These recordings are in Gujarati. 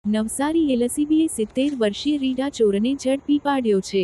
નવસારી એલસીબીએ 70 વર્ષીય રીડા ચોરને ઝડપી પાડ્યો છે.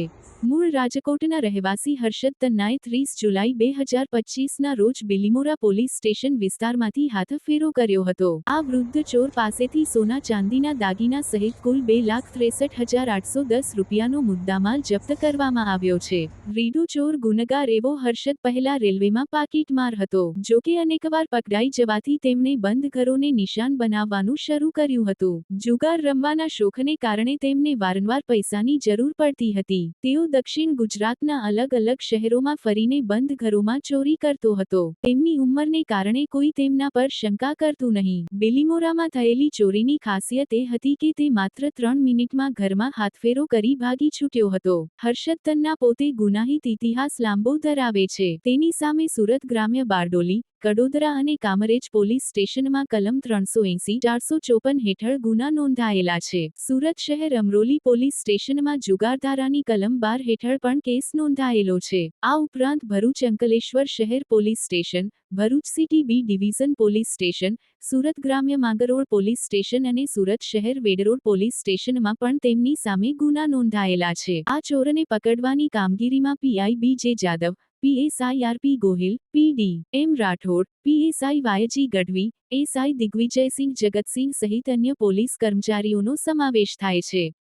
મૂળ રાજકોટના રહેવાસી હર્ષદ તન્નાએ 30 જુલાઈ 2025ના રોજ બિલીમોરા પોલીસ સ્ટેશન વિસ્તારમાંથી હાથફેરો કર્યો હતો. આ વૃદ્ધ ચોર પાસેથી સોના ચાંદીના દાગીના સહિત કુલ 2,63,810 રૂપિયાનો મુદ્દામાલ જપ્ત કરવામાં આવ્યો છે. રીડો ચોર ગુનેગાર એવો હર્ષદ પહેલા રેલવેમાં પાકીટમાર હતો. જોકે અનેકવાર પકડાઈ જવાથી તેમણે બંધ ઘરોને નિશાન બનાવવાનું શરૂ કર્યું હતું. જુગાર રમવાના શોખને કારણે તેમને વારંવાર પૈસાની જરૂર પડતી હતી. તેઓ દક્ષિણ ગુજરાતના અલગ અલગ શહેરોમાં ફરીને બંધ ઘરોમાં ચોરી કરતો હતો. તેમની ઉંમરને કારણે કોઈ તેમના પર શંકા કરતું નહીં. બિલીમોરામાં થયેલી ચોરીની ખાસિયત એ હતી કે તે માત્ર 3 મિનિટમાં ઘરમાં હાથફેરો કરી ભાગી છૂટ્યો હતો. હર્ષદ તન્ના પોતે ગુનાહિત ઇતિહાસ લાંબો ધરાવે છે. તેની સામે સુરત ગ્રામ્ય બારડોલી, કડોદરા અને કામરેજ પોલીસ સ્ટેશનમાં કલમ 380-454 હેઠળ ગુના નોંધાયેલા છે. સુરત શહેર અમરોલી પોલીસ સ્ટેશનમાં જુગારધારાની કલમ 12 હેઠળ પણ કેસ નોંધાયેલો છે. આ ઉપરાંત ભરૂચ અંકલેશ્વર શહેર police station, Bharuch city B division police station, Surat ગ્રામ્ય માંગરોળ પોલીસ સ્ટેશન અને સુરત શહેર વેડરોડ પોલીસ સ્ટેશનમાં પણ તેમની સામે ગુના નોંધાયેલા છે. આ ચોરને પકડવાની કામગીરીમાં PI B J Jadav, PSI RP Gohil, PD M Rathod, PSI YG Gadhvi, SI Digvijaysinh Jagatsinh સહિત અન્ય પોલીસ કર્મચારીઓનો સમાવેશ થાય છે.